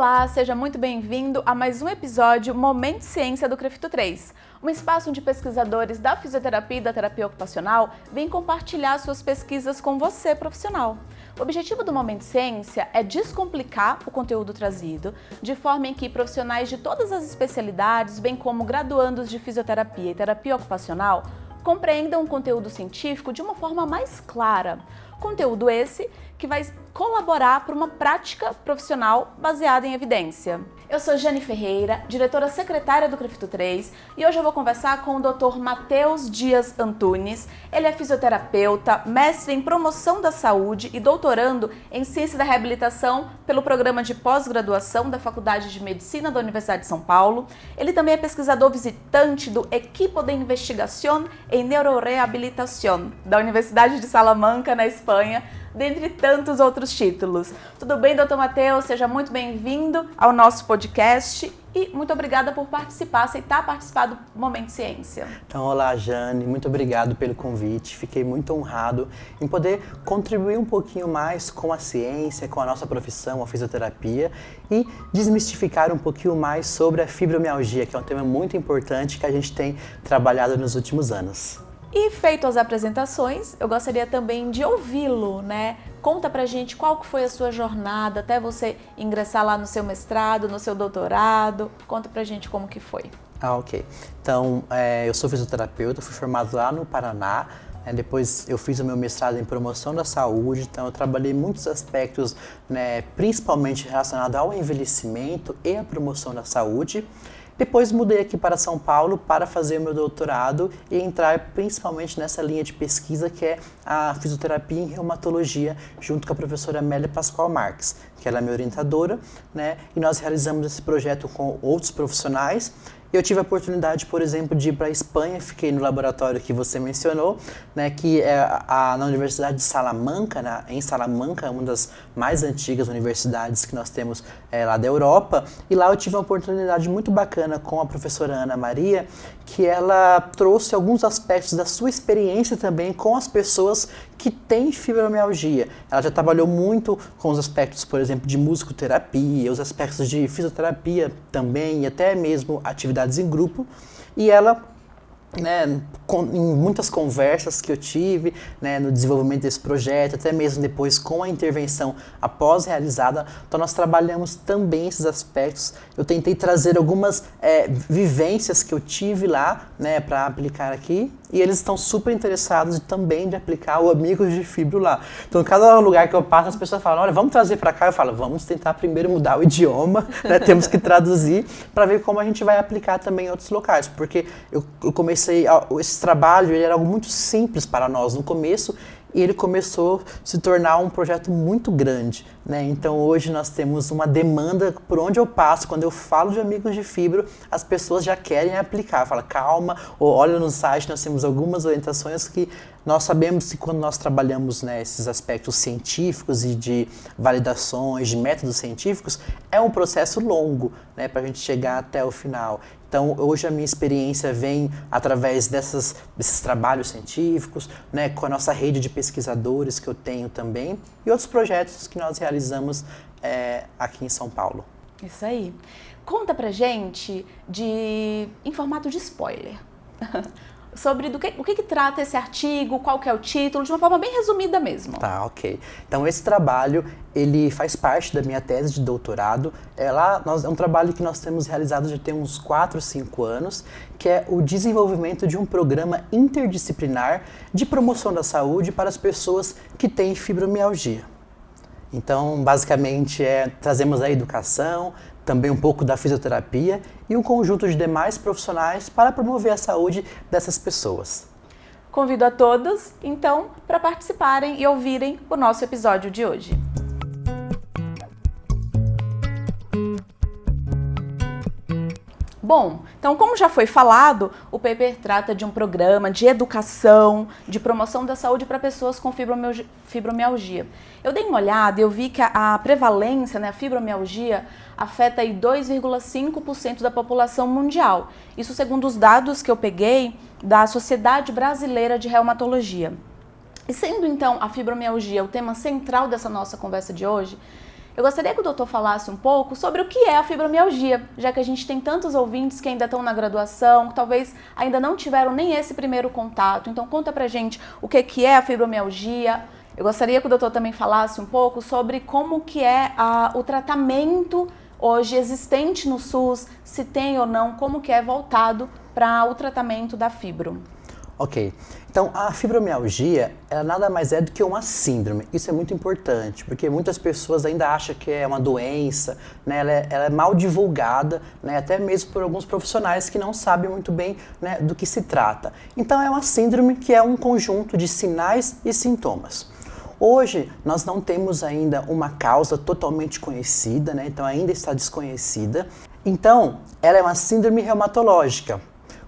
Olá, seja muito bem-vindo a mais um episódio Momento Ciência do CREFITO 3, um espaço onde pesquisadores da fisioterapia e da terapia ocupacional vêm compartilhar suas pesquisas com você, profissional. O objetivo do Momento Ciência é descomplicar o conteúdo trazido, de forma em que profissionais de todas as especialidades, bem como graduandos de fisioterapia e terapia ocupacional, compreendam o conteúdo científico de uma forma mais clara. Conteúdo esse que vai colaborar para uma prática profissional baseada em evidência. Eu sou Jane Ferreira, diretora secretária do CREFITO 3, e hoje eu vou conversar com o Dr. Matheus Dias Antunes. Ele é fisioterapeuta, mestre em promoção da saúde e doutorando em ciência da reabilitação pelo programa de pós-graduação da Faculdade de Medicina da Universidade de São Paulo. Ele também é pesquisador visitante do Equipo de Investigación en Neuroreabilitación da Universidade de Salamanca, na Espanha, dentre tantos outros títulos. Tudo bem, doutor Matheus? Seja muito bem-vindo ao nosso podcast e muito obrigada por aceitar participar do Momento Ciência. Então, olá, Jane, muito obrigado pelo convite. Fiquei muito honrado em poder contribuir um pouquinho mais com a ciência, com a nossa profissão, a fisioterapia, e desmistificar um pouquinho mais sobre a fibromialgia, que é um tema muito importante que a gente tem trabalhado nos últimos anos. E feito as apresentações, eu gostaria também de ouvi-lo, né? Conta pra gente qual que foi a sua jornada até você ingressar lá no seu mestrado, no seu doutorado. Conta pra gente como que foi. Ok. Então, eu sou fisioterapeuta, fui formado lá no Paraná. Depois eu fiz o meu mestrado em promoção da saúde, então eu trabalhei muitos aspectos, né, principalmente relacionados ao envelhecimento e à promoção da saúde. Depois mudei aqui para São Paulo para fazer o meu doutorado e entrar principalmente nessa linha de pesquisa que é a fisioterapia em reumatologia, junto com a professora Amélia Pascoal Marques, que ela é minha orientadora, né? E nós realizamos esse projeto com outros profissionais. Eu tive a oportunidade, por exemplo, de ir para a Espanha, fiquei no laboratório que você mencionou, né, que é na Universidade de Salamanca, em Salamanca, uma das mais antigas universidades que nós temos lá da Europa, e lá eu tive uma oportunidade muito bacana com a professora Ana Maria, que ela trouxe alguns aspectos da sua experiência também com as pessoas que têm fibromialgia. Ela já trabalhou muito com os aspectos, por exemplo, de musicoterapia, os aspectos de fisioterapia também, e até mesmo atividades em grupo, e ela, né, em muitas conversas que eu tive, né, no desenvolvimento desse projeto, até mesmo depois com a intervenção após realizada, então nós trabalhamos também esses aspectos. Eu tentei trazer algumas vivências que eu tive lá, né, para aplicar aqui, e eles estão super interessados também de aplicar o Amigos de Fibro lá. Então, em cada lugar que eu passo, as pessoas falam, olha, vamos trazer para cá. Eu falo, vamos tentar primeiro mudar o idioma, né? Temos que traduzir para ver como a gente vai aplicar também em outros locais. Porque eu comecei, esse trabalho ele era algo muito simples para nós no começo, e ele começou a se tornar um projeto muito grande, né? Então hoje nós temos uma demanda por onde eu passo, quando eu falo de Amigos de Fibro, as pessoas já querem aplicar, fala calma, ou olha no site, nós temos algumas orientações que nós sabemos que quando nós trabalhamos, né, esses aspectos científicos e de validações, de métodos científicos, é um processo longo, né, para a gente chegar até o final. Então, hoje a minha experiência vem através desses trabalhos científicos, né, com a nossa rede de pesquisadores que eu tenho também, e outros projetos que nós realizamos aqui em São Paulo. Isso aí. Conta pra gente em formato de spoiler. Sobre o que trata esse artigo, qual que é o título, de uma forma bem resumida mesmo. Tá, ok. Então esse trabalho, ele faz parte da minha tese de doutorado. É um trabalho que nós temos realizado já tem uns 4, 5 anos, que é o desenvolvimento de um programa interdisciplinar de promoção da saúde para as pessoas que têm fibromialgia. Então, basicamente, trazemos a educação, também um pouco da fisioterapia e um conjunto de demais profissionais para promover a saúde dessas pessoas. Convido a todos, então, para participarem e ouvirem o nosso episódio de hoje. Bom, então como já foi falado, o paper trata de um programa de educação, de promoção da saúde para pessoas com fibromialgia. Eu dei uma olhada e eu vi que a prevalência, né, a fibromialgia, afeta aí 2,5% da população mundial. Isso segundo os dados que eu peguei da Sociedade Brasileira de Reumatologia. E sendo então a fibromialgia o tema central dessa nossa conversa de hoje, Eu gostaria que o doutor falasse um pouco sobre o que é a fibromialgia, já que a gente tem tantos ouvintes que ainda estão na graduação, que talvez ainda não tiveram nem esse primeiro contato. Então conta pra gente o que é a fibromialgia. Eu gostaria que o doutor também falasse um pouco sobre como que é o tratamento hoje existente no SUS, se tem ou não, como que é voltado para o tratamento da fibro. Ok, então a fibromialgia, ela nada mais é do que uma síndrome. Isso é muito importante, porque muitas pessoas ainda acham que é uma doença, né? Ela é mal divulgada, né? Até mesmo por alguns profissionais que não sabem muito bem, né, do que se trata. Então é uma síndrome que é um conjunto de sinais e sintomas. Hoje, nós não temos ainda uma causa totalmente conhecida, né? Então ainda está desconhecida. Então, ela é uma síndrome reumatológica.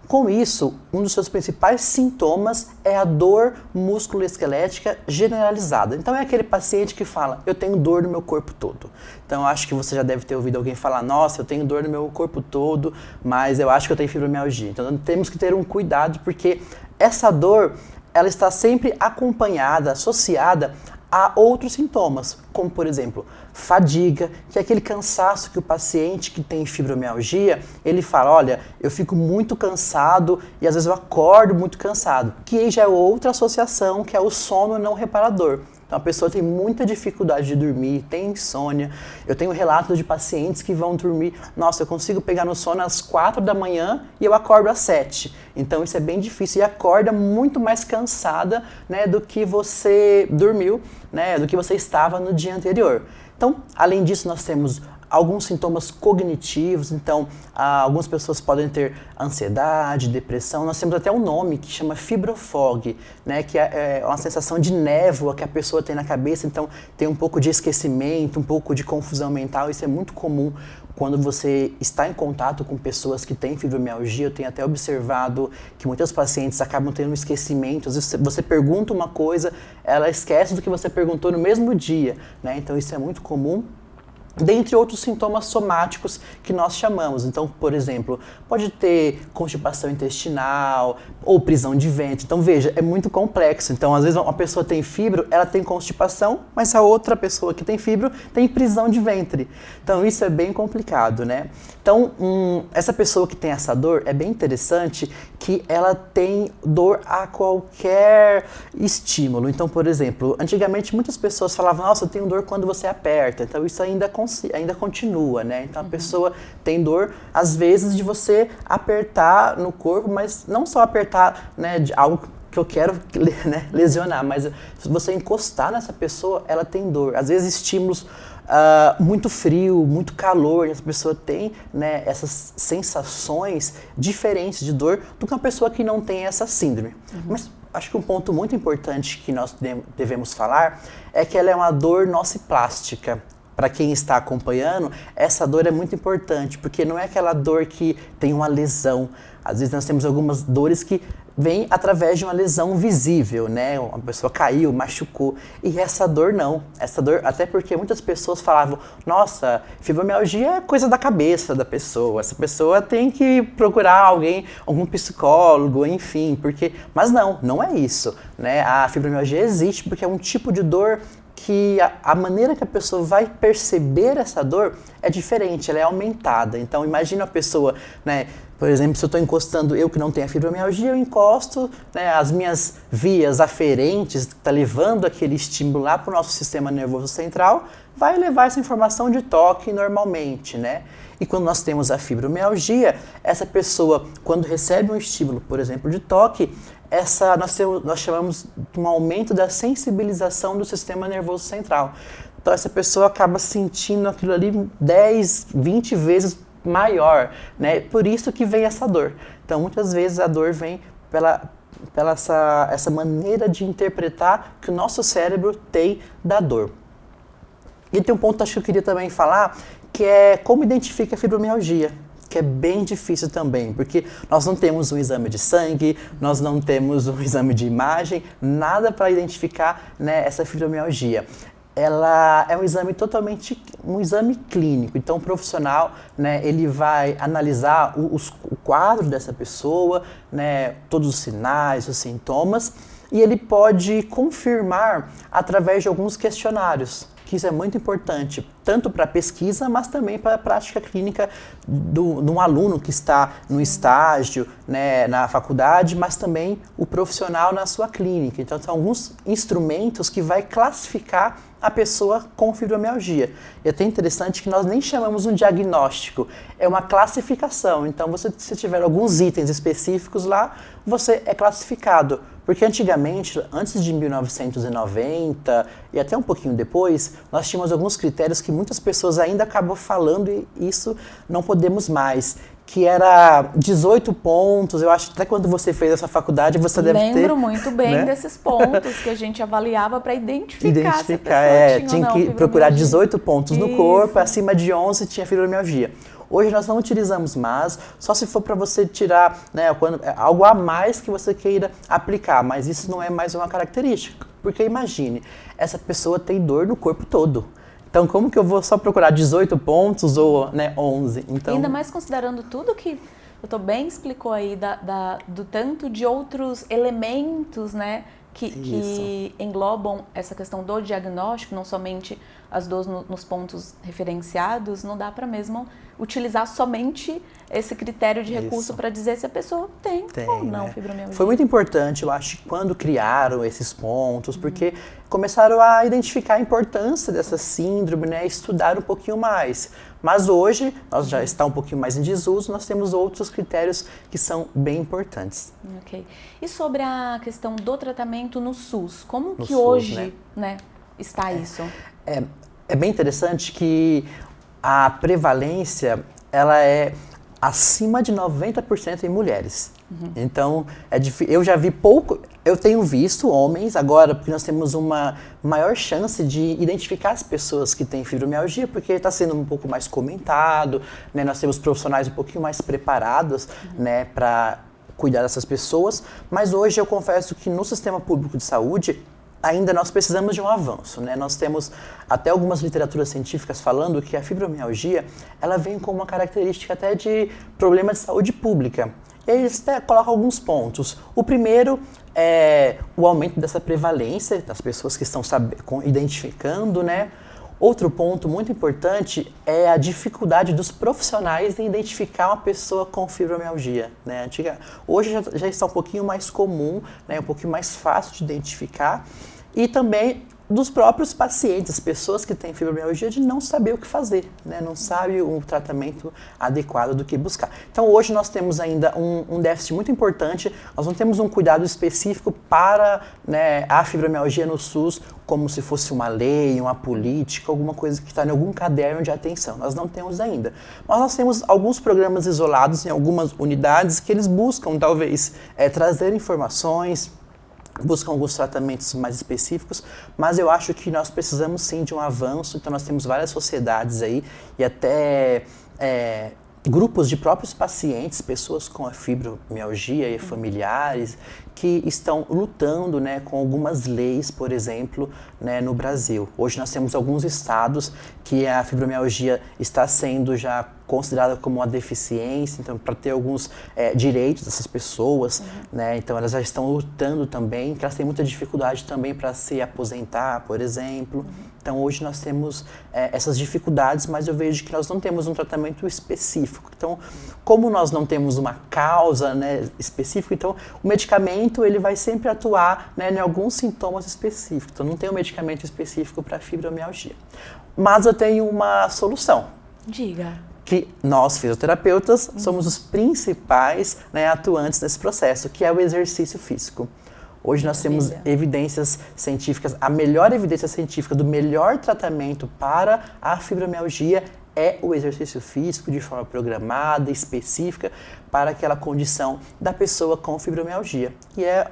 Com isso, um dos seus principais sintomas é a dor musculoesquelética generalizada. Então é aquele paciente que fala, eu tenho dor no meu corpo todo. Então eu acho que você já deve ter ouvido alguém falar, nossa, eu tenho dor no meu corpo todo, mas eu acho que eu tenho fibromialgia. Então temos que ter um cuidado, porque essa dor, ela está sempre acompanhada, associada a outros sintomas, como por exemplo, fadiga, que é aquele cansaço que o paciente que tem fibromialgia, ele fala, olha, eu fico muito cansado e às vezes eu acordo muito cansado, que aí já é outra associação, que é o sono não reparador. Então a pessoa tem muita dificuldade de dormir, tem insônia. Eu tenho relatos de pacientes que vão dormir, nossa, eu consigo pegar no sono às 4 da manhã e eu acordo às 7. Então isso é bem difícil e acorda muito mais cansada, né, do que você dormiu, né, do que você estava no dia anterior. Então, além disso, nós temos alguns sintomas cognitivos, então algumas pessoas podem ter ansiedade, depressão. Nós temos até um nome que chama fibrofog, né, que é uma sensação de névoa que a pessoa tem na cabeça, então tem um pouco de esquecimento, um pouco de confusão mental. Isso é muito comum quando você está em contato com pessoas que têm fibromialgia. Eu tenho até observado que muitos pacientes acabam tendo um esquecimento. Às vezes você pergunta uma coisa, ela esquece do que você perguntou no mesmo dia, né? Então isso é muito comum. Dentre outros sintomas somáticos que nós chamamos. Então, por exemplo, pode ter constipação intestinal ou prisão de ventre. Então, veja, é muito complexo. Então, às vezes uma pessoa tem fibro, ela tem constipação, mas a outra pessoa que tem fibro tem prisão de ventre. Então, isso é bem complicado, né? Então, essa pessoa que tem essa dor, é bem interessante que ela tem dor a qualquer estímulo. Então, por exemplo, antigamente muitas pessoas falavam, nossa, eu tenho dor quando você aperta. Então, isso ainda continua, né? Então a pessoa tem dor, às vezes, de você apertar no corpo, mas não só apertar, né, de algo que eu quero, né, lesionar, mas se você encostar nessa pessoa, ela tem dor. Às vezes estímulos muito frio, muito calor, e essa pessoa tem, né, essas sensações diferentes de dor do que uma pessoa que não tem essa síndrome. Mas acho que um ponto muito importante que nós devemos falar é que ela é uma dor nociplástica. Para quem está acompanhando, essa dor é muito importante, porque não é aquela dor que tem uma lesão. Às vezes nós temos algumas dores que vêm através de uma lesão visível, né? Uma pessoa caiu, machucou. E essa dor não. Essa dor, até porque muitas pessoas falavam, nossa, fibromialgia é coisa da cabeça da pessoa. Essa pessoa tem que procurar alguém, algum psicólogo, enfim, porque... Mas não é isso, né? A fibromialgia existe porque é um tipo de dor que a maneira que a pessoa vai perceber essa dor é diferente, ela é aumentada. Então imagina a pessoa, né, por exemplo, se eu estou encostando, eu que não tenho a fibromialgia, eu encosto, né, as minhas vias aferentes, que está levando aquele estímulo lá para o nosso sistema nervoso central, vai levar essa informação de toque normalmente, né? E quando nós temos a fibromialgia, essa pessoa, quando recebe um estímulo, por exemplo, de toque, nós chamamos de um aumento da sensibilização do sistema nervoso central. Então essa pessoa acaba sentindo aquilo ali 10, 20 vezes maior, né? Por isso que vem essa dor. Então muitas vezes a dor vem pela essa maneira de interpretar que o nosso cérebro tem da dor. E tem um ponto acho que eu queria também falar, que é como identifica a fibromialgia, que é bem difícil também, porque nós não temos um exame de sangue, nós não temos um exame de imagem, nada para identificar, né, essa fibromialgia. Ela é um exame um exame clínico, então o profissional, né, ele vai analisar o quadro dessa pessoa, né, todos os sinais, os sintomas, e ele pode confirmar através de alguns questionários, que isso é muito importante, tanto para a pesquisa, mas também para a prática clínica de um aluno que está no estágio, né, na faculdade, mas também o profissional na sua clínica. Então, são alguns instrumentos que vai classificar a pessoa com fibromialgia. E é até interessante que nós nem chamamos um diagnóstico, é uma classificação. Então, se tiver alguns itens específicos lá, você é classificado. Porque antigamente, antes de 1990 e até um pouquinho depois, nós tínhamos alguns critérios que muitas pessoas ainda acabam falando e isso não podemos mais. Que era 18 pontos, eu acho que até quando você fez essa faculdade você deve ter... Lembro muito bem, né, desses pontos que a gente avaliava para identificar se a pessoa tinha ou não que procurar 18 pontos no corpo, acima de 11 tinha fibromialgia. Hoje nós não utilizamos mais, só se for para você tirar, né, algo a mais que você queira aplicar, mas isso não é mais uma característica, porque imagine, essa pessoa tem dor no corpo todo. Então, como que eu vou só procurar 18 pontos ou, né, 11? Então... Ainda mais considerando tudo que o doutor bem explicou aí do tanto de outros elementos, né, que englobam essa questão do diagnóstico, não somente as dores nos pontos referenciados, não dá para mesmo utilizar somente esse critério de recurso para dizer se a pessoa tem ou não fibromialgia. Foi muito importante, eu acho, quando criaram esses pontos, porque começaram a identificar a importância dessa síndrome, né, estudar um pouquinho mais. Mas hoje, nós já está um pouquinho mais em desuso, nós temos outros critérios que são bem importantes. Ok. E sobre a questão do tratamento no SUS, como que SUS, hoje, né, está isso? É bem interessante que a prevalência, ela é acima de 90% em mulheres. Então, eu já vi pouco, eu tenho visto homens agora, porque nós temos uma maior chance de identificar as pessoas que têm fibromialgia, porque está sendo um pouco mais comentado, né? Nós temos profissionais um pouquinho mais preparados, né, para cuidar dessas pessoas, mas hoje eu confesso que no sistema público de saúde, ainda nós precisamos de um avanço, né? Nós temos até algumas literaturas científicas falando que a fibromialgia, ela vem com uma característica até de problema de saúde pública. E aí eles até colocam alguns pontos. O primeiro é o aumento dessa prevalência das pessoas que estão identificando, né? Outro ponto muito importante é a dificuldade dos profissionais em identificar uma pessoa com fibromialgia, né? Hoje já está um pouquinho mais comum, né? Um pouquinho mais fácil de identificar. E também dos próprios pacientes, pessoas que têm fibromialgia, de não saber o que fazer, né? Não sabe o tratamento adequado do que buscar. Então hoje nós temos ainda um déficit muito importante, nós não temos um cuidado específico para, né, a fibromialgia no SUS, como se fosse uma lei, uma política, alguma coisa que está em algum caderno de atenção. Nós não temos ainda. Mas nós temos alguns programas isolados em algumas unidades que eles buscam, talvez, trazer informações, buscam alguns tratamentos mais específicos, mas eu acho que nós precisamos sim de um avanço. Então nós temos várias sociedades aí e até grupos de próprios pacientes, pessoas com a fibromialgia e familiares, que estão lutando, né, com algumas leis, por exemplo, né, no Brasil. Hoje nós temos alguns estados que a fibromialgia está sendo já considerada como uma deficiência, então para ter alguns direitos dessas pessoas, né, então elas já estão lutando também, que elas têm muita dificuldade também para se aposentar, por exemplo. Então hoje nós temos essas dificuldades, mas eu vejo que nós não temos um tratamento específico. Então, como nós não temos uma causa, né, específica, então o medicamento ele vai sempre atuar, né, em alguns sintomas específicos. Então não tem um medicamento específico para fibromialgia. Mas eu tenho uma solução. Diga. Que nós, fisioterapeutas, somos os principais, né, atuantes nesse processo, que é o exercício físico. Hoje nós temos evidências científicas, a melhor evidência científica do melhor tratamento para a fibromialgia é o exercício físico de forma programada, específica, para aquela condição da pessoa com fibromialgia. E é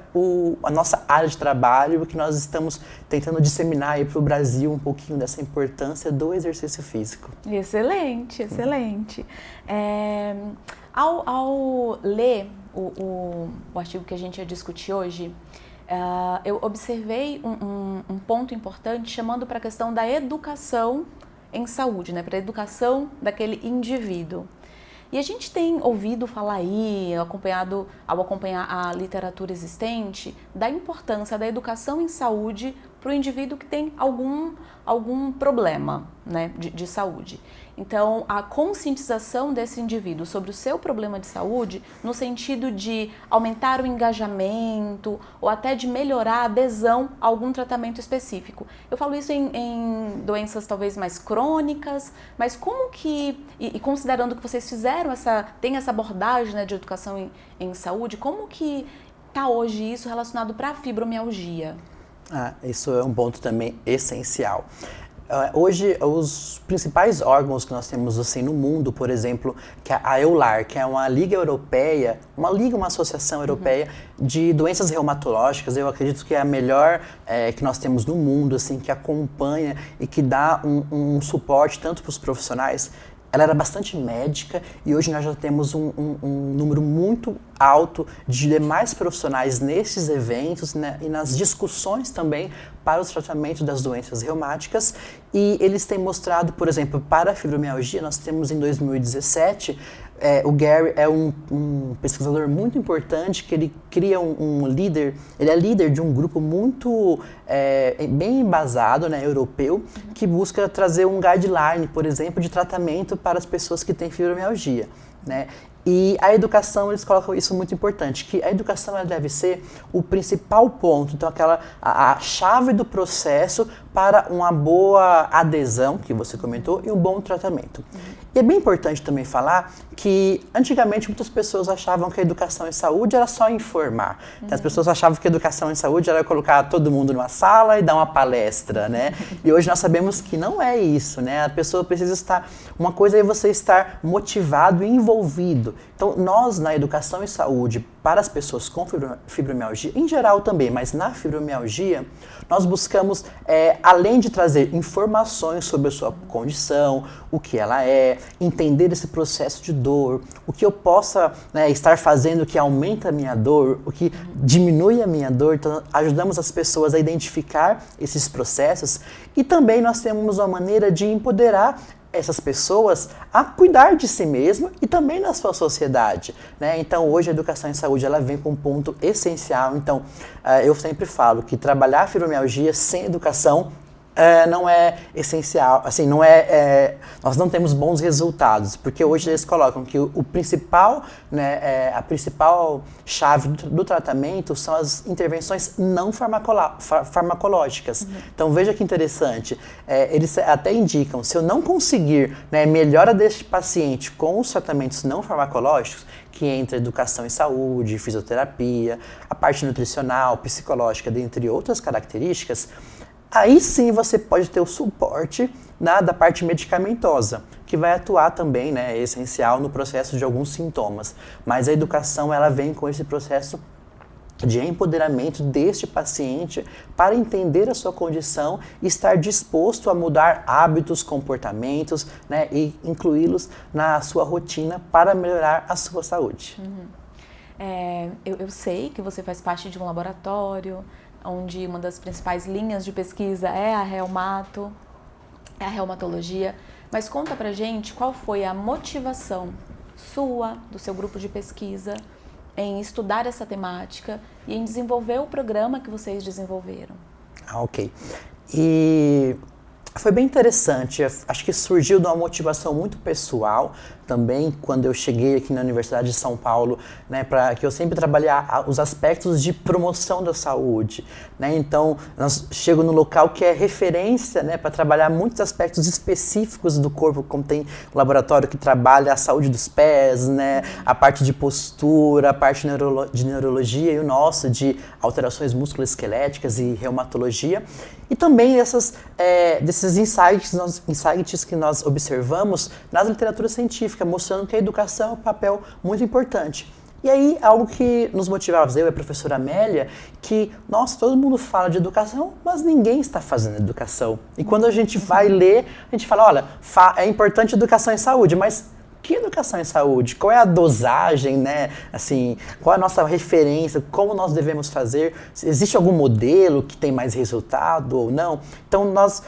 a nossa área de trabalho que nós estamos tentando disseminar para o Brasil um pouquinho dessa importância do exercício físico. Excelente, excelente. Ao ler o artigo que a gente ia discutir hoje, eu observei um ponto importante chamando para a questão da educação em saúde, né, para a educação daquele indivíduo. E a gente tem ouvido falar aí, ao acompanhar a literatura existente, da importância da educação em saúde para o indivíduo que tem algum problema, né, de saúde. Então, a conscientização desse indivíduo sobre o seu problema de saúde, no sentido de aumentar o engajamento ou até de melhorar a adesão a algum tratamento específico. Eu falo isso em doenças talvez mais crônicas, mas como que, e considerando que vocês têm essa abordagem, né, de educação em saúde, como que está hoje isso relacionado para a fibromialgia? Isso é um ponto também essencial. Hoje, os principais órgãos que nós temos assim, no mundo, por exemplo, que é a EULAR, que é uma liga europeia, uma associação europeia de doenças reumatológicas, eu acredito que é a melhor que nós temos no mundo, assim, que acompanha e que dá um suporte tanto para os profissionais. Ela era bastante médica e hoje nós já temos um número muito alto de demais profissionais nesses eventos, né, e nas discussões também para o tratamento das doenças reumáticas. E eles têm mostrado, por exemplo, para a fibromialgia, nós temos em 2017, o Gary é um pesquisador muito importante, que ele cria ele é líder de um grupo muito bem embasado, né, europeu, que busca trazer um guideline, por exemplo, de tratamento para as pessoas que têm fibromialgia, né? E a educação, eles colocam isso muito importante, que a educação ela deve ser o principal ponto, então a chave do processo para uma boa adesão, que você comentou, e um bom tratamento. E é bem importante também falar que antigamente muitas pessoas achavam que a educação em saúde era só informar. Então, as pessoas achavam que a educação em saúde era colocar todo mundo numa sala e dar uma palestra, né? E hoje nós sabemos que não é isso, né? A pessoa precisa estar... Uma coisa é você estar motivado e envolvido. Então, nós na educação em saúde, para as pessoas com fibromialgia, em geral também, mas na fibromialgia, nós buscamos, além de trazer informações sobre a sua condição, o que ela é, entender esse processo de dor, o que eu possa, né, estar fazendo que aumenta a minha dor, o que diminui a minha dor. Então, ajudamos as pessoas a identificar esses processos e também nós temos uma maneira de empoderar essas pessoas a cuidar de si mesmo e também na sua sociedade, né? Então, hoje a educação em saúde ela vem com um ponto essencial. Então, eu sempre falo que trabalhar a fibromialgia sem educação não é essencial, assim, nós não temos bons resultados, porque hoje eles colocam que o principal, né, a principal chave do tratamento são as intervenções não farmacológicas. Então veja que interessante, eles até indicam, se eu não conseguir, né, melhora deste paciente com os tratamentos não farmacológicos, que entra educação em saúde, fisioterapia, a parte nutricional, psicológica, dentre outras características, aí sim você pode ter o suporte da parte medicamentosa, que vai atuar também, né, é essencial no processo de alguns sintomas. Mas a educação ela vem com esse processo de empoderamento deste paciente para entender a sua condição e estar disposto a mudar hábitos, comportamentos, né, e incluí-los na sua rotina para melhorar a sua saúde. Eu sei que você faz parte de um laboratório onde uma das principais linhas de pesquisa é a reumatologia, mas conta pra gente qual foi a motivação sua, do seu grupo de pesquisa, em estudar essa temática e em desenvolver o programa que vocês desenvolveram. Ok. E foi bem interessante, acho que surgiu de uma motivação muito pessoal também, quando eu cheguei aqui na Universidade de São Paulo, né, para que eu sempre trabalhei os aspectos de promoção da saúde, né? Então, chego no local que é referência, né, para trabalhar muitos aspectos específicos do corpo, como tem um laboratório que trabalha a saúde dos pés, né, a parte de postura, a parte de neurologia e o nosso de alterações musculoesqueléticas e reumatologia. E também desses insights que nós observamos na literatura científica, mostrando que a educação é um papel muito importante. E aí, algo que nos motivava, eu e a professora Amélia, que, nossa, todo mundo fala de educação, mas ninguém está fazendo educação. E quando a gente vai ler, a gente fala, olha, é importante educação em saúde, mas que educação em saúde? Qual é a dosagem, né? Assim, qual é a nossa referência? Como nós devemos fazer? Existe algum modelo que tem mais resultado ou não? Então, nós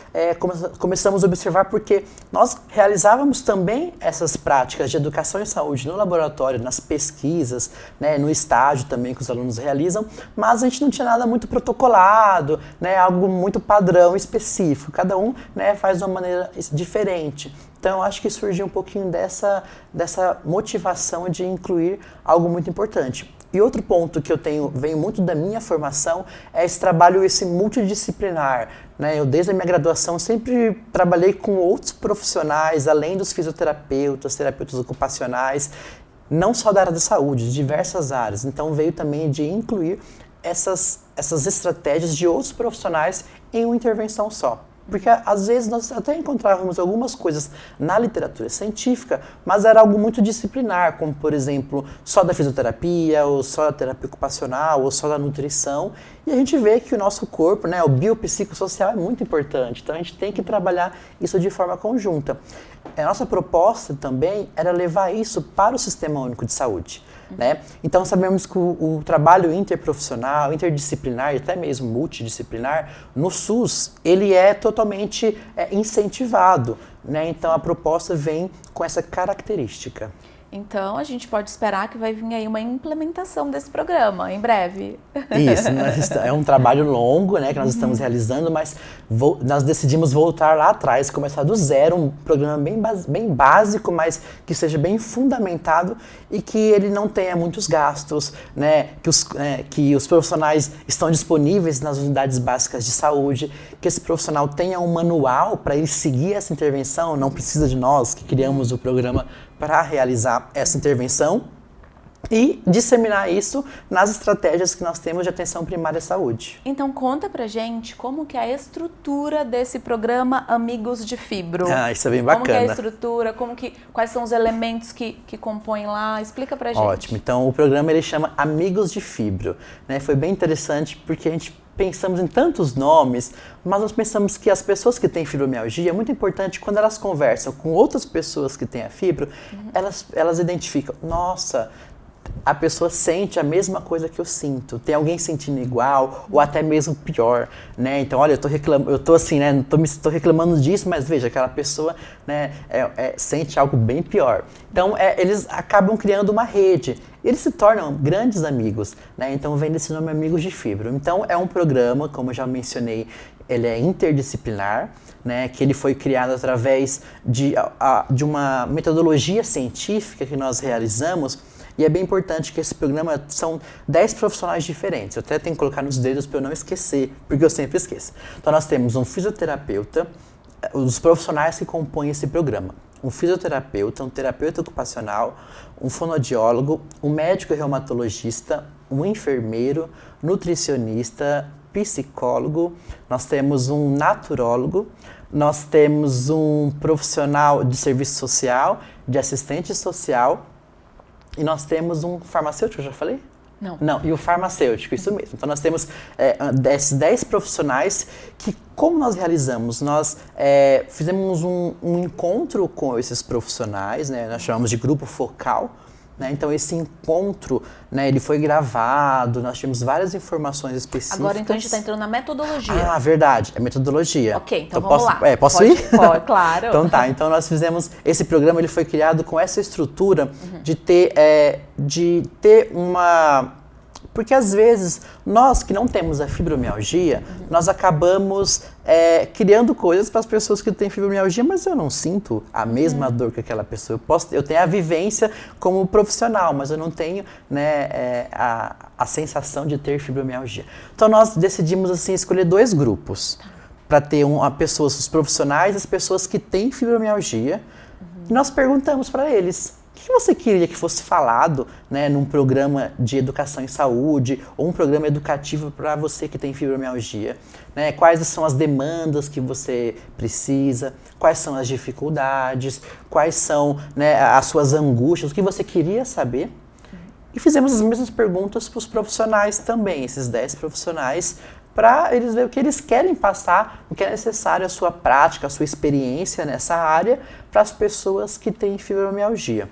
começamos a observar porque nós realizávamos também essas práticas de educação em saúde no laboratório, nas pesquisas, né? No estágio também que os alunos realizam, mas a gente não tinha nada muito protocolado, né? Algo muito padrão, específico. Cada um, né, faz de uma maneira diferente. Então, acho que surgiu um pouquinho dessa motivação de incluir algo muito importante. E outro ponto que venho muito da minha formação é esse trabalho, esse multidisciplinar, né? Eu, desde a minha graduação, sempre trabalhei com outros profissionais, além dos fisioterapeutas, terapeutas ocupacionais, não só da área da saúde, de diversas áreas. Então, veio também de incluir essas estratégias de outros profissionais em uma intervenção só. Porque, às vezes, nós até encontrávamos algumas coisas na literatura científica, mas era algo muito disciplinar, como, por exemplo, só da fisioterapia, ou só da terapia ocupacional, ou só da nutrição. E a gente vê que o nosso corpo, né, o biopsicossocial é muito importante. Então, a gente tem que trabalhar isso de forma conjunta. A nossa proposta também era levar isso para o Sistema Único de Saúde. Né? Então sabemos que o trabalho interprofissional, interdisciplinar e até mesmo multidisciplinar no SUS, ele é totalmente incentivado, né? Então a proposta vem com essa característica. Então a gente pode esperar que vai vir aí uma implementação desse programa em breve. Isso, é um trabalho longo, né, que nós estamos realizando, mas nós decidimos voltar lá atrás, começar do zero, um programa bem básico, mas que seja bem fundamentado e que ele não tenha muitos gastos, né, que os profissionais estão disponíveis nas unidades básicas de saúde, que esse profissional tenha um manual para ele seguir essa intervenção, não precisa de nós que criamos o programa para realizar essa intervenção e disseminar isso nas estratégias que nós temos de atenção primária à saúde. Então conta pra gente como que é a estrutura desse programa Amigos de Fibro. Isso é bem bacana. Como que é a estrutura, quais são os elementos que compõem lá, explica pra gente. Ótimo, então o programa ele chama Amigos de Fibro, né? Foi bem interessante porque a gente pensamos em tantos nomes, mas nós pensamos que as pessoas que têm fibromialgia, é muito importante quando elas conversam com outras pessoas que têm a fibro, elas identificam, nossa, a pessoa sente a mesma coisa que eu sinto, tem alguém sentindo igual ou até mesmo pior, né? Então, olha, eu tô assim, né? Tô reclamando disso, mas veja, aquela pessoa, né, sente algo bem pior. Então, eles acabam criando uma rede. Eles se tornam grandes amigos, né? Então vem desse nome Amigos de Fibro. Então é um programa, como eu já mencionei, ele é interdisciplinar, né? Que ele foi criado através de uma metodologia científica que nós realizamos. E é bem importante que esse programa são 10 profissionais diferentes. Eu até tenho que colocar nos dedos para eu não esquecer, porque eu sempre esqueço. Então nós temos um fisioterapeuta, os profissionais que compõem esse programa. Um fisioterapeuta, um terapeuta ocupacional, um fonoaudiólogo, um médico reumatologista, um enfermeiro, nutricionista, psicólogo, nós temos um naturólogo, nós temos um profissional de serviço social, de assistente social, e nós temos um farmacêutico, eu já falei? Não, e o farmacêutico, isso mesmo. Então nós temos esses 10 profissionais que, como nós realizamos? Nós fizemos um encontro com esses profissionais, né? Nós chamamos de grupo focal, né? Então esse encontro, né, ele foi gravado, nós tivemos várias informações específicas. Agora então a gente está entrando na metodologia. verdade, é metodologia. Ok, então vamos lá. Posso ir? Pode, claro. Então tá, então nós fizemos, esse programa ele foi criado com essa estrutura de ter uma... Porque às vezes, nós que não temos a fibromialgia, nós acabamos criando coisas para as pessoas que têm fibromialgia, mas eu não sinto a mesma dor que aquela pessoa. Eu tenho a vivência como profissional, mas eu não tenho, né, a sensação de ter fibromialgia. Então nós decidimos assim, escolher 2 grupos, para ter os profissionais e as pessoas que têm fibromialgia. E nós perguntamos para eles: o que você queria que fosse falado, né, num programa de educação em saúde ou um programa educativo para você que tem fibromialgia? Né? Quais são as demandas que você precisa? Quais são as dificuldades? Quais são, né, as suas angústias? O que você queria saber? E fizemos as mesmas perguntas para os profissionais também. Esses 10 profissionais para eles verem o que eles querem passar, o que é necessário, a sua prática, a sua experiência nessa área para as pessoas que têm fibromialgia.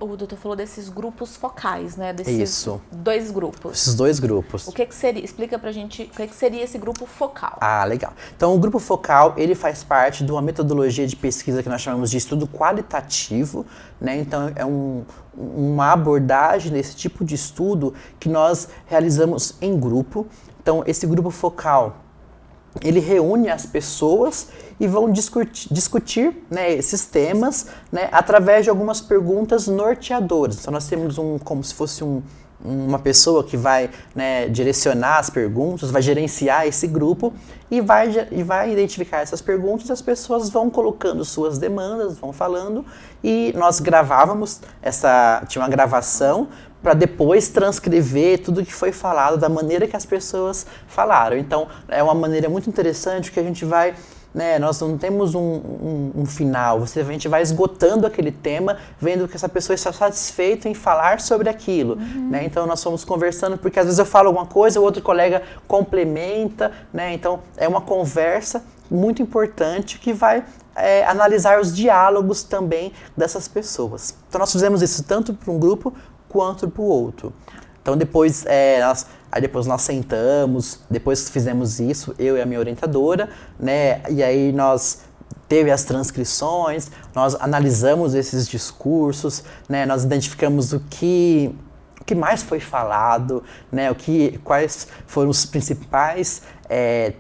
O doutor falou desses grupos focais, né? Isso. 2 grupos. Esses 2 grupos. O que seria? Explica pra gente o que seria esse grupo focal. Ah, legal. Então, o grupo focal, ele faz parte de uma metodologia de pesquisa que nós chamamos de estudo qualitativo, né? Então, é uma abordagem desse tipo de estudo que nós realizamos em grupo. Então, esse grupo focal, ele reúne as pessoas e vão discutir, né, esses temas, né, através de algumas perguntas norteadoras. Então nós temos como se fosse uma pessoa que vai, né, direcionar as perguntas, vai gerenciar esse grupo e vai identificar essas perguntas. As pessoas vão colocando suas demandas, vão falando, e nós gravávamos, tinha uma gravação para depois transcrever tudo que foi falado da maneira que as pessoas falaram. Então, é uma maneira muito interessante que a gente vai, né, nós não temos um final, a gente vai esgotando aquele tema, vendo que essa pessoa está satisfeita em falar sobre aquilo. Né? Então, nós fomos conversando, porque às vezes eu falo alguma coisa, o outro colega complementa, né? Então, é uma conversa muito importante que vai analisar os diálogos também dessas pessoas. Então, nós fizemos isso tanto para um grupo quanto para o outro. Então depois nós sentamos, depois que fizemos isso, eu e a minha orientadora, né, e aí nós teve as transcrições, nós analisamos esses discursos, né, nós identificamos o que mais foi falado, né, quais foram os principais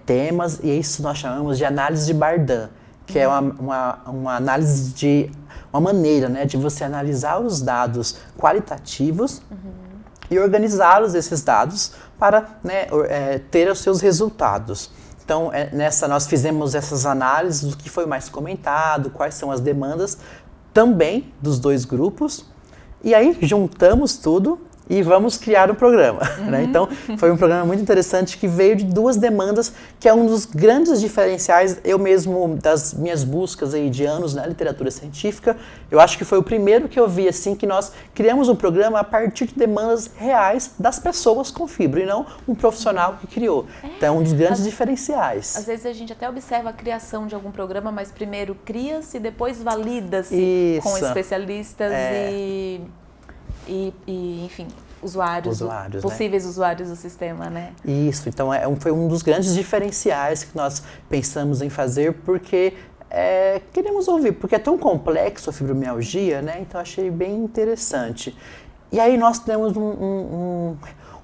temas, e isso nós chamamos de análise de Bardan, que é uma análise uma maneira, né, de você analisar os dados qualitativos e organizá-los, esses dados, para, né, ter os seus resultados. Então, nós fizemos essas análises do que foi mais comentado, quais são as demandas também dos 2 grupos, e aí juntamos tudo e vamos criar um programa. Né? Então, foi um programa muito interessante que veio de 2 demandas, que é um dos grandes diferenciais, eu mesmo, das minhas buscas aí de anos na literatura científica, eu acho que foi o primeiro que eu vi, assim, que nós criamos um programa a partir de demandas reais das pessoas com fibra, e não um profissional que criou. Então, é um dos grandes diferenciais. Às vezes a gente até observa a criação de algum programa, mas primeiro cria-se e depois valida-se com especialistas e, enfim, usuários, possíveis, né, usuários do sistema, né? Isso, então foi um dos grandes diferenciais que nós pensamos em fazer, porque queremos ouvir, porque é tão complexo a fibromialgia, né? Então achei bem interessante. E aí nós temos um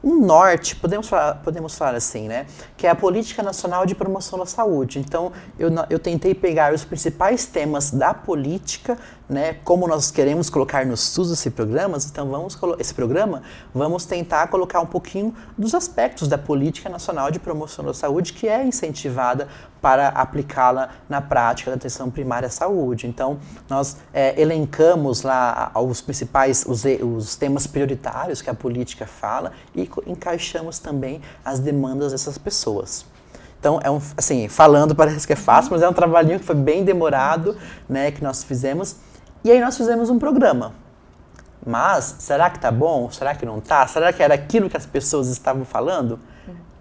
norte, podemos falar assim, né? Que é a Política Nacional de Promoção da Saúde. Então, eu tentei pegar os principais temas da política, né? Como nós queremos colocar no SUS esse programa, então vamos tentar colocar um pouquinho dos aspectos da Política Nacional de Promoção da Saúde, que é incentivada para aplicá-la na prática da atenção primária à saúde. Então, nós elencamos lá os principais, os temas prioritários que a política fala e encaixamos também as demandas dessas pessoas. Então, assim, falando parece que é fácil, mas é um trabalhinho que foi bem demorado, né, que nós fizemos. E aí nós fizemos um programa. Mas, será que tá bom? Será que não tá? Será que era aquilo que as pessoas estavam falando?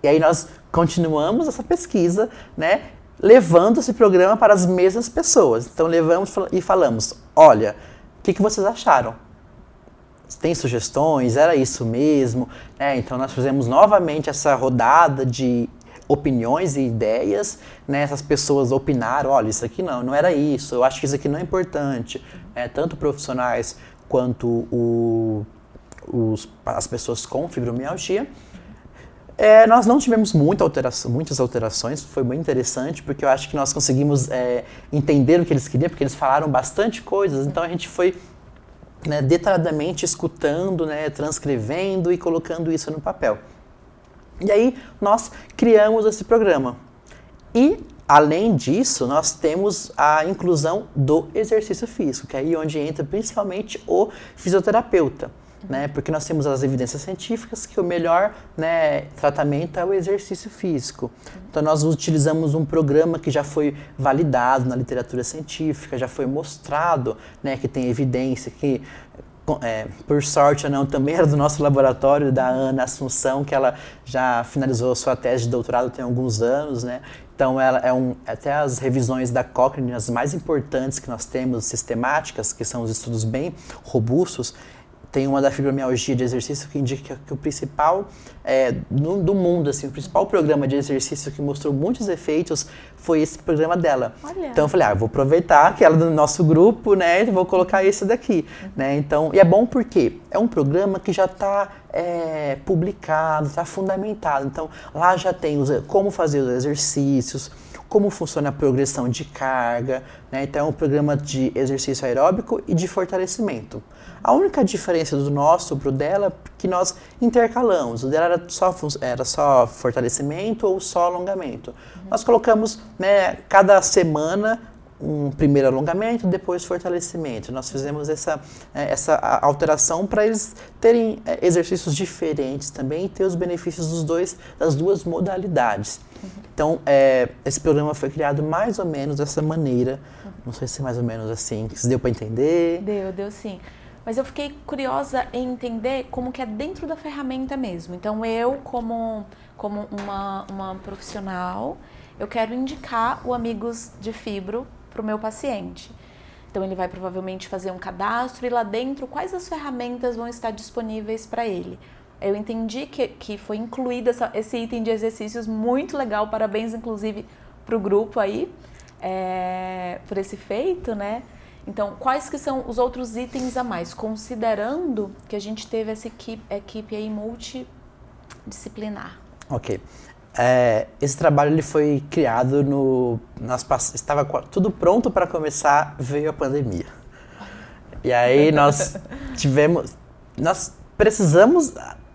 E aí nós continuamos essa pesquisa, né, levando esse programa para as mesmas pessoas. Então, levamos e falamos, olha, o que vocês acharam? Tem sugestões? Era isso mesmo? Então, nós fizemos novamente essa rodada de opiniões e ideias, né? Essas pessoas opinaram, olha, isso aqui não era isso, eu acho que isso aqui não é importante. Tanto profissionais quanto as pessoas com fibromialgia. Nós não tivemos muitas alterações, foi bem interessante, porque eu acho que nós conseguimos entender o que eles queriam, porque eles falaram bastante coisas, então a gente foi, né, detalhadamente escutando, né, transcrevendo e colocando isso no papel. E aí nós criamos esse programa. E, além disso, nós temos a inclusão do exercício físico, que é aí onde entra principalmente o fisioterapeuta. Né? Porque nós temos as evidências científicas que o melhor, né, tratamento é o exercício físico. Então nós utilizamos um programa que já foi validado na literatura científica, já foi mostrado, né, que tem evidência, que por sorte ou não, também era do nosso laboratório, da Ana Assunção, que ela já finalizou sua tese de doutorado tem alguns anos, né? Então, ela até as revisões da Cochrane, as mais importantes que nós temos, sistemáticas, que são os estudos bem robustos, tem uma da fibromialgia de exercício que indica que o principal, do mundo, assim, o principal programa de exercício que mostrou muitos efeitos foi esse programa dela. Olha. Então eu falei, eu vou aproveitar que ela é do nosso grupo, né, e vou colocar esse daqui, né, então, e é bom porque é um programa que já está publicado, está fundamentado, então lá já tem como fazer os exercícios, como funciona a progressão de carga, né? Então é um programa de exercício aeróbico e de fortalecimento. A única diferença do nosso para o dela é que nós intercalamos. O dela era só fortalecimento ou só alongamento. Nós colocamos, né, cada semana um primeiro alongamento, depois fortalecimento. Nós fizemos essa alteração para eles terem exercícios diferentes também e ter os benefícios das duas modalidades. Então, esse programa foi criado mais ou menos dessa maneira. Não sei se é mais ou menos assim, se deu para entender. Deu sim. Mas eu fiquei curiosa em entender como que é dentro da ferramenta mesmo. Então, eu, como uma profissional, eu quero indicar o Amigos de Fibro para o meu paciente. Então, ele vai provavelmente fazer um cadastro e lá dentro, quais as ferramentas vão estar disponíveis para ele? Eu entendi que foi incluído esse item de exercícios muito legal, parabéns inclusive para o grupo aí, por esse feito, né? Então, quais que são os outros itens a mais, considerando que a gente teve essa equipe aí multidisciplinar? Ok. Esse trabalho ele foi criado estava tudo pronto para começar, veio a pandemia. E aí nós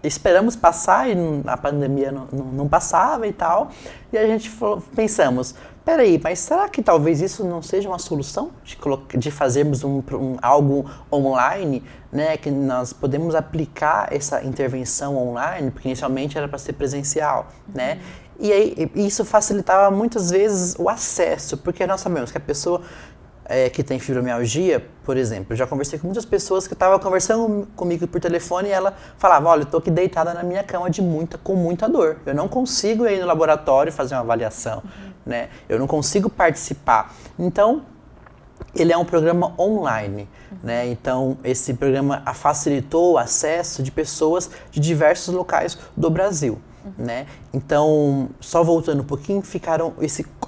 esperamos passar e a pandemia não passava e tal. E a gente pensamos, peraí, mas será que talvez isso não seja uma solução de fazermos algo online, né, que nós podemos aplicar essa intervenção online, porque inicialmente era para ser presencial, né? E aí isso facilitava muitas vezes o acesso, porque nós sabemos que a pessoa que tem fibromialgia, por exemplo, eu já conversei com muitas pessoas que estavam conversando comigo por telefone e ela falava, olha, eu estou aqui deitada na minha cama com muita dor, eu não consigo ir no laboratório fazer uma avaliação, né? Eu não consigo participar. Então, ele é um programa online, né? Então, esse programa facilitou o acesso de pessoas de diversos locais do Brasil. Né? Então, só voltando um pouquinho,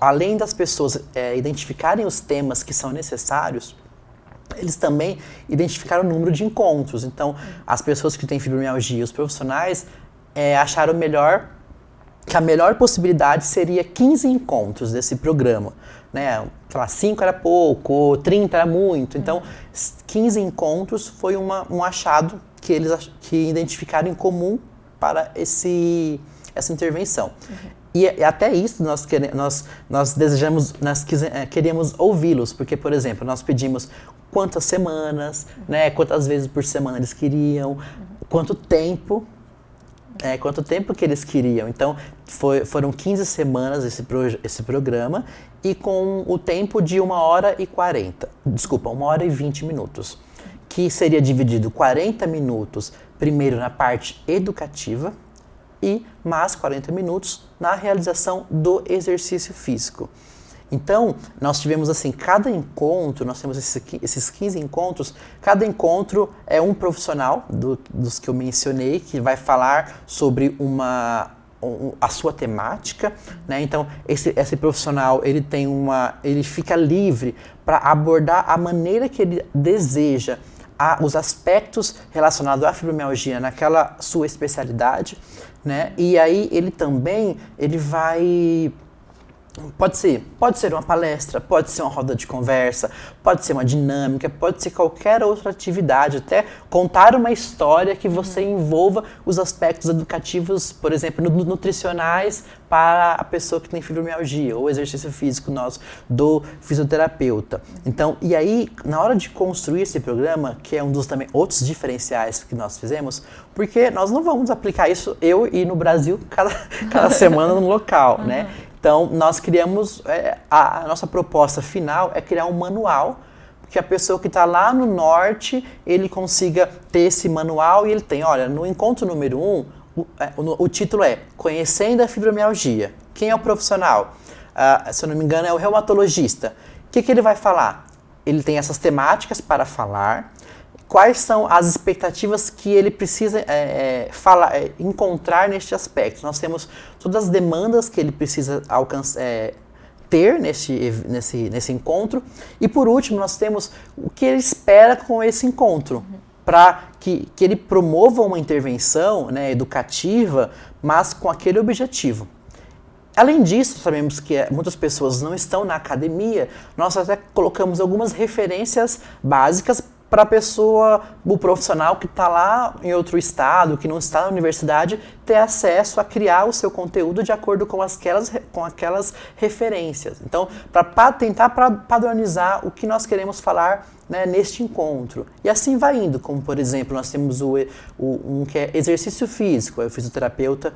além das pessoas identificarem os temas que são necessários, eles também identificaram o número de encontros. Então, as pessoas que têm fibromialgia, os profissionais, acharam que a melhor possibilidade seria 15 encontros desse programa. Né? Sei lá, 5 era pouco, 30 era muito. Então, 15 encontros foi um achado que eles identificaram em comum para essa intervenção. E até isso nós queríamos ouvi-los, porque, por exemplo, nós pedimos quantas semanas, né, quantas vezes por semana eles queriam, quanto tempo que eles queriam. Então, foram 15 semanas esse programa e com o tempo de 1h20 minutos, que seria dividido 40 minutos primeiro na parte educativa e mais 40 minutos na realização do exercício físico. Então, nós tivemos assim, cada encontro, nós temos esses 15 encontros, cada encontro é um profissional dos que eu mencionei, que vai falar sobre a sua temática, né? Então, esse profissional, ele fica livre para abordar a maneira que ele deseja os aspectos relacionados à fibromialgia naquela sua especialidade, né? E aí ele vai... Pode ser uma palestra, pode ser uma roda de conversa, pode ser uma dinâmica, pode ser qualquer outra atividade, até contar uma história que você envolva os aspectos educativos, por exemplo, nutricionais para a pessoa que tem fibromialgia, ou exercício físico nosso do fisioterapeuta. Então, e aí, na hora de construir esse programa, que é um dos também outros diferenciais que nós fizemos, porque nós não vamos aplicar isso eu e no Brasil cada semana no local, né? Então, nós criamos, a nossa proposta final é criar um manual, que a pessoa que está lá no norte, ele consiga ter esse manual e ele tem, olha, no encontro número 1, o título é Conhecendo a Fibromialgia. Quem é o profissional? Se eu não me engano, é o reumatologista. O que ele vai falar? Ele tem essas temáticas para falar. Quais são as expectativas que ele precisa encontrar neste aspecto? Nós temos todas as demandas que ele precisa ter nesse encontro. E por último, nós temos o que ele espera com esse encontro, para que ele promova uma intervenção, né, educativa, mas com aquele objetivo. Além disso, sabemos que muitas pessoas não estão na academia, nós até colocamos algumas referências básicas para a pessoa, o profissional que está lá em outro estado, que não está na universidade, ter acesso a criar o seu conteúdo de acordo com aquelas referências. Então, para tentar padronizar o que nós queremos falar, né, neste encontro. E assim vai indo, como por exemplo, nós temos um que é exercício físico. O fisioterapeuta,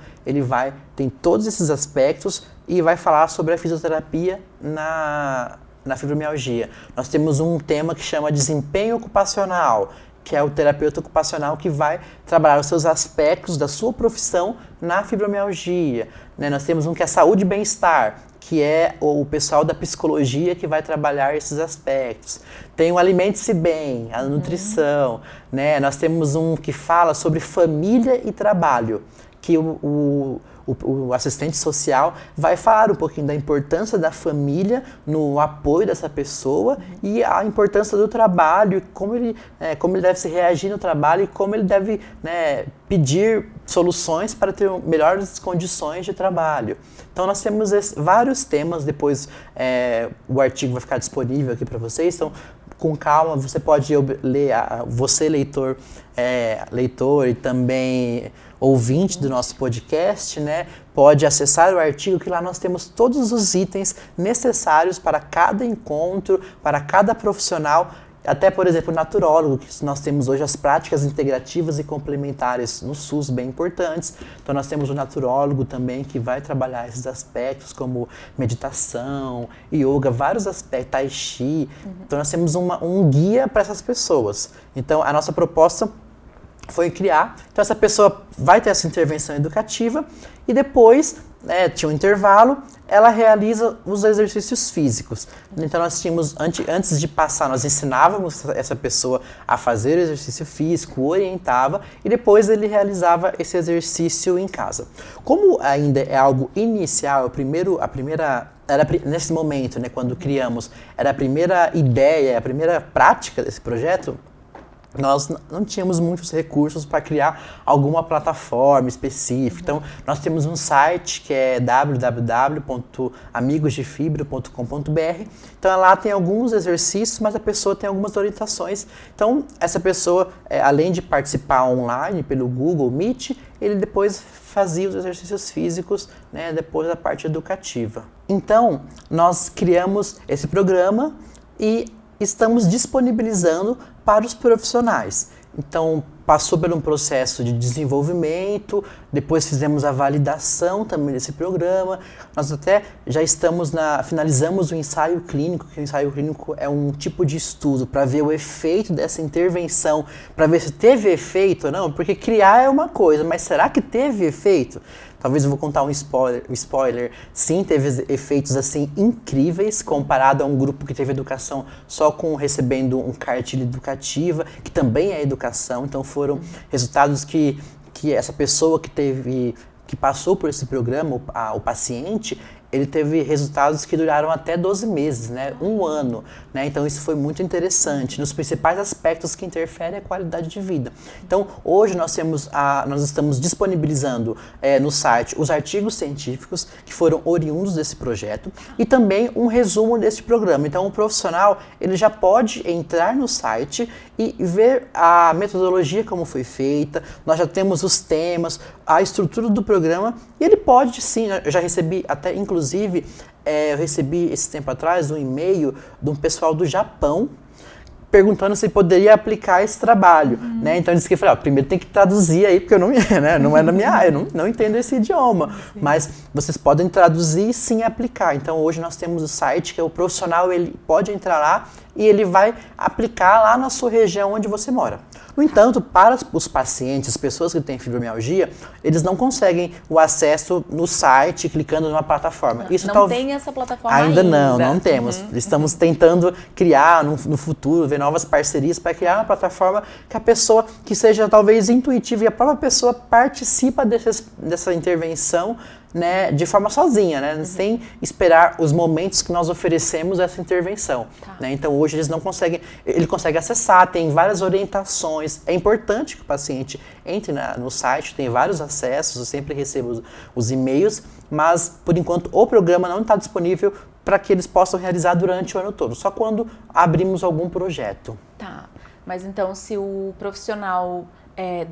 tem todos esses aspectos e vai falar sobre a fisioterapia na fibromialgia. Nós temos um tema que chama desempenho ocupacional, que é o terapeuta ocupacional que vai trabalhar os seus aspectos da sua profissão na fibromialgia. Né? Nós temos um que é saúde e bem-estar, que é o pessoal da psicologia que vai trabalhar esses aspectos. Tem o alimente-se bem, a nutrição. Né? Nós temos um que fala sobre família e trabalho, que o assistente social vai falar um pouquinho da importância da família no apoio dessa pessoa e a importância do trabalho, como ele deve se reagir no trabalho e como ele deve, né, pedir soluções para ter melhores condições de trabalho. Então nós temos vários temas, depois o artigo vai ficar disponível aqui para vocês, então com calma você pode ler, você leitor e também ouvinte do nosso podcast, né, pode acessar o artigo, que lá nós temos todos os itens necessários para cada encontro, para cada profissional, até, por exemplo, o naturólogo, que nós temos hoje as práticas integrativas e complementares no SUS bem importantes. Então nós temos o naturólogo também, que vai trabalhar esses aspectos como meditação, yoga, vários aspectos, tai chi. Então nós temos um guia para essas pessoas. Então a nossa proposta foi criar, então essa pessoa vai ter essa intervenção educativa e depois, tinha um intervalo, ela realiza os exercícios físicos. Então nós tínhamos, antes de passar, nós ensinávamos essa pessoa a fazer o exercício físico, orientava e depois ele realizava esse exercício em casa. Como ainda é algo inicial, nesse momento, né, quando criamos, era a primeira ideia, a primeira prática desse projeto, nós não tínhamos muitos recursos para criar alguma plataforma específica. Então, nós temos um site que é www.amigosdefibro.com.br. Então, lá tem alguns exercícios, mas a pessoa tem algumas orientações. Então, essa pessoa, além de participar online pelo Google Meet, ele depois fazia os exercícios físicos, né, depois da parte educativa. Então, nós criamos esse programa e estamos disponibilizando para os profissionais. Então, passou por um processo de desenvolvimento, depois fizemos a validação também desse programa. Nós até já finalizamos o ensaio clínico, que o ensaio clínico é um tipo de estudo para ver o efeito dessa intervenção, para ver se teve efeito ou não, porque criar é uma coisa, mas será que teve efeito? Talvez eu vou contar um spoiler. Sim, teve efeitos assim incríveis comparado a um grupo que teve educação só recebendo um cartilha educativa, que também é educação. Então foram resultados que essa pessoa que passou por esse programa, o paciente, ele teve resultados que duraram até 12 meses, né? 1 ano. Né? Então isso foi muito interessante, nos principais aspectos que interferem a qualidade de vida. Então hoje nós estamos disponibilizando no site os artigos científicos que foram oriundos desse projeto e também um resumo desse programa. Então o profissional ele já pode entrar no site e ver a metodologia como foi feita, nós já temos os temas, a estrutura do programa e ele pode sim, eu já recebi até inclusive, eu recebi esse tempo atrás um e-mail de um pessoal do Japão perguntando se poderia aplicar esse trabalho, né? Então, ele disse que eu falei, primeiro tem que traduzir aí, porque eu não, né, não é na minha área, eu não entendo esse idioma. Mas vocês podem traduzir e sim aplicar. Então, hoje nós temos o site, que é o profissional, ele pode entrar lá e ele vai aplicar lá na sua região onde você mora. No entanto, para os pacientes, as pessoas que têm fibromialgia, eles não conseguem o acesso no site, clicando numa plataforma. Isso não tem essa plataforma ainda? Não temos. Estamos tentando criar no futuro, ver novas parcerias para criar uma plataforma que a pessoa, que seja talvez intuitiva e a própria pessoa participa dessa intervenção, né, de forma sozinha, né, sem esperar os momentos que nós oferecemos essa intervenção. Né? Então hoje eles não conseguem, ele consegue acessar, tem várias orientações. É importante que o paciente entre no site, tem vários acessos, eu sempre recebo os e-mails, mas por enquanto o programa não está disponível para que eles possam realizar durante o ano todo, só quando abrimos algum projeto. Tá, mas então se o profissional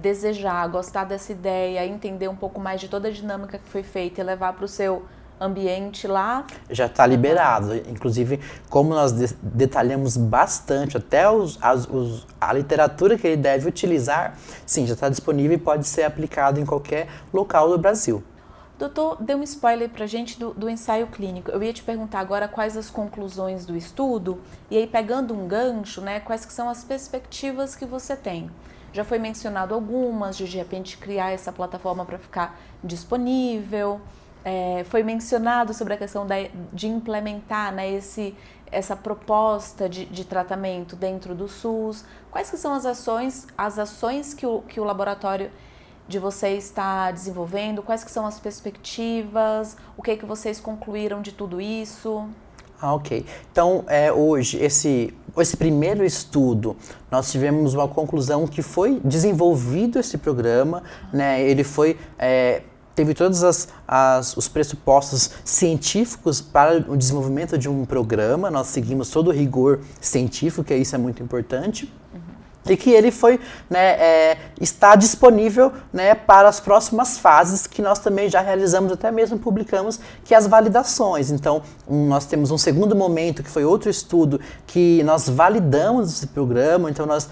desejar, gostar dessa ideia, entender um pouco mais de toda a dinâmica que foi feita e levar para o seu ambiente lá... Já está liberado. Inclusive, como nós detalhamos bastante, até a literatura que ele deve utilizar, sim, já está disponível e pode ser aplicado em qualquer local do Brasil. Doutor, dê um spoiler pra gente do ensaio clínico. Eu ia te perguntar agora quais as conclusões do estudo, e aí pegando um gancho, né, quais que são as perspectivas que você tem. Já foi mencionado algumas, de repente criar essa plataforma para ficar disponível. Foi mencionado sobre a questão de implementar, né, essa proposta de tratamento dentro do SUS. Quais que são as ações que o laboratório de vocês está desenvolvendo? Quais que são as perspectivas? O que vocês concluíram de tudo isso? Ok. Então, hoje, esse primeiro estudo, nós tivemos uma conclusão que foi desenvolvido esse programa, né? Ele teve todos os pressupostos científicos para o desenvolvimento de um programa. Nós seguimos todo o rigor científico, que isso é muito importante. E que ele está disponível, né, para as próximas fases, que nós também já realizamos, até mesmo publicamos, que é as validações. Então, nós temos um segundo momento, que foi outro estudo, que nós validamos esse programa. Então, nós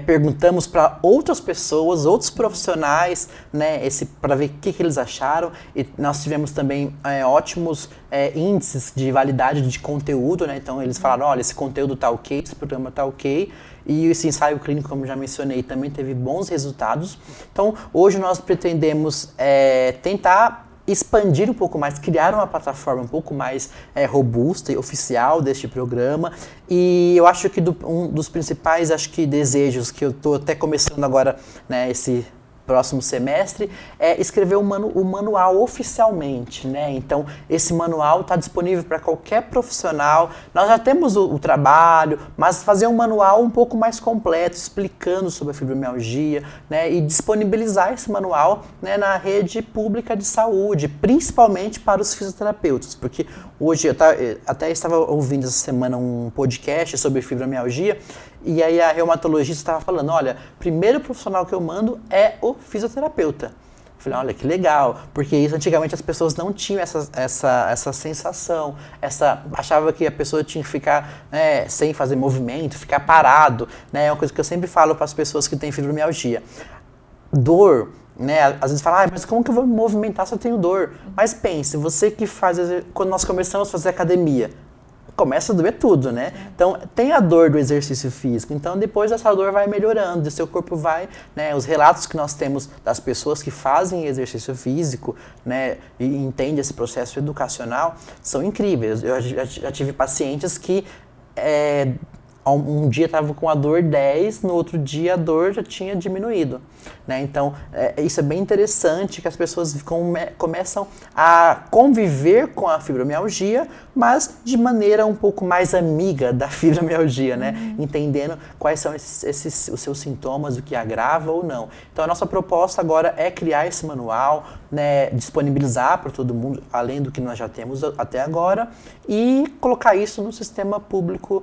perguntamos para outras pessoas, outros profissionais, né, para ver o que eles acharam. E nós tivemos também ótimos índices de validade de conteúdo, né? Então eles falaram, olha, esse conteúdo está ok, esse programa está ok. E esse ensaio clínico, como já mencionei, também teve bons resultados. Então hoje nós pretendemos tentar expandir um pouco mais, criar uma plataforma um pouco mais robusta e oficial deste programa. E eu acho que um dos principais desejos que eu estou até começando agora, né, esse próximo semestre, é escrever o manual oficialmente, né? Então, esse manual está disponível para qualquer profissional. Nós já temos o trabalho, mas fazer um manual um pouco mais completo, explicando sobre a fibromialgia, né? E disponibilizar esse manual, né, na rede pública de saúde, principalmente para os fisioterapeutas, porque hoje eu até estava ouvindo essa semana um podcast sobre fibromialgia, e aí a reumatologista estava falando, olha, primeiro profissional que eu mando é o fisioterapeuta. Eu falei, olha, que legal, porque isso antigamente as pessoas não tinham essa sensação, achava que a pessoa tinha que ficar, né, sem fazer movimento, ficar parado, né, é uma coisa que eu sempre falo para as pessoas que têm fibromialgia. Dor, né, às vezes fala, mas como que eu vou me movimentar se eu tenho dor? Mas pense, você que quando nós começamos a fazer academia, começa a doer tudo, né? Então, tem a dor do exercício físico. Então, depois essa dor vai melhorando, e seu corpo vai, né? Os relatos que nós temos das pessoas que fazem exercício físico, né, e entendem esse processo educacional, são incríveis. Eu já tive pacientes que um dia estava com a dor 10, no outro dia a dor já tinha diminuído, né? Então, isso é bem interessante, que as pessoas começam a conviver com a fibromialgia, mas de maneira um pouco mais amiga da fibromialgia, né? Entendendo quais são os seus sintomas, o que agrava ou não. Então, a nossa proposta agora é criar esse manual, né, disponibilizar para todo mundo, além do que nós já temos até agora, e colocar isso no sistema público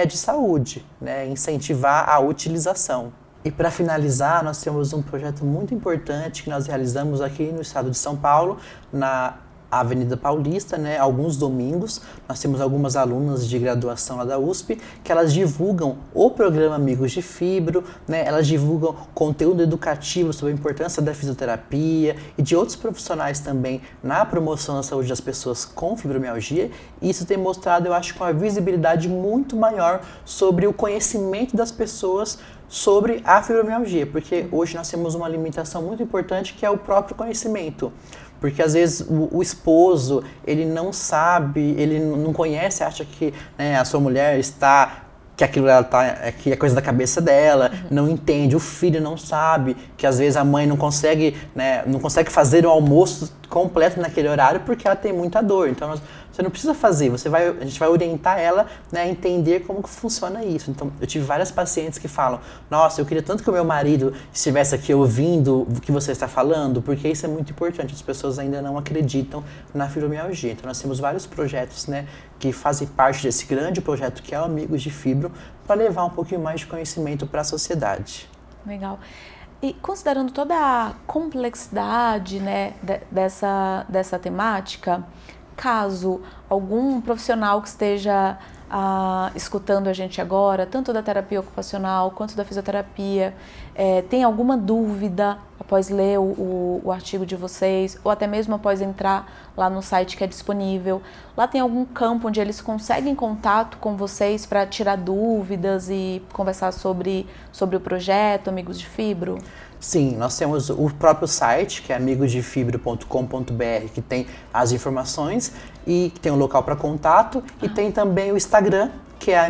de saúde, né, incentivar a utilização. E para finalizar, nós temos um projeto muito importante que nós realizamos aqui no estado de São Paulo, na Avenida Paulista, né, alguns domingos. Nós temos algumas alunas de graduação lá da USP que elas divulgam o programa Amigos de Fibro, né, elas divulgam conteúdo educativo sobre a importância da fisioterapia e de outros profissionais também na promoção da saúde das pessoas com fibromialgia. E isso tem mostrado, eu acho, com uma visibilidade muito maior sobre o conhecimento das pessoas sobre a fibromialgia, porque hoje nós temos uma limitação muito importante que é o próprio conhecimento. Porque às vezes o esposo, ele não sabe, ele não conhece, acha que, né, a sua mulher está, que aquilo ela tá, que é coisa da cabeça dela, não entende, o filho não sabe, que às vezes a mãe não consegue, né, não consegue fazer o almoço completo naquele horário porque ela tem muita dor. Então você não precisa fazer, a gente vai orientar ela, né, a entender como que funciona isso. Então eu tive várias pacientes que falam: nossa, eu queria tanto que o meu marido estivesse aqui ouvindo o que você está falando, porque isso é muito importante. As pessoas ainda não acreditam na fibromialgia. Então nós temos vários projetos, né, que fazem parte desse grande projeto que é o Amigos de Fibro, para levar um pouquinho mais de conhecimento para a sociedade. Legal. E considerando toda a complexidade, né, dessa temática, caso algum profissional que esteja escutando a gente agora, tanto da terapia ocupacional quanto da fisioterapia, tem alguma dúvida após ler o artigo de vocês, ou até mesmo após entrar lá no site que é disponível, lá tem algum campo onde eles conseguem contato com vocês para tirar dúvidas e conversar sobre o projeto Amigos de Fibro? Sim, nós temos o próprio site, que é amigosdefibro.com.br, que tem as informações e que tem um local para contato, e tem também o Instagram, que é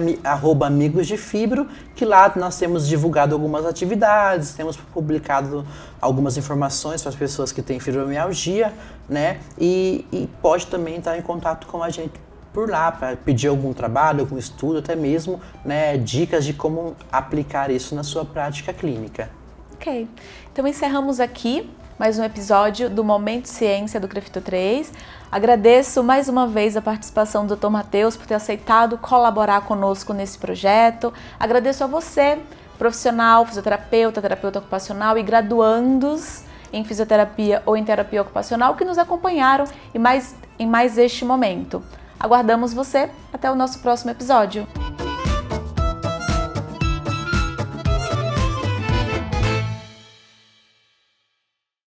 @amigosdefibro, que lá nós temos divulgado algumas atividades, temos publicado algumas informações para as pessoas que têm fibromialgia, né? E pode também estar em contato com a gente por lá para pedir algum trabalho, algum estudo, até mesmo, né, dicas de como aplicar isso na sua prática clínica. Ok, então encerramos aqui mais um episódio do Momento Ciência do Crefito 3. Agradeço mais uma vez a participação do Dr. Matheus por ter aceitado colaborar conosco nesse projeto. Agradeço a você, profissional, fisioterapeuta, terapeuta ocupacional e graduandos em fisioterapia ou em terapia ocupacional que nos acompanharam em mais este momento. Aguardamos você até o nosso próximo episódio.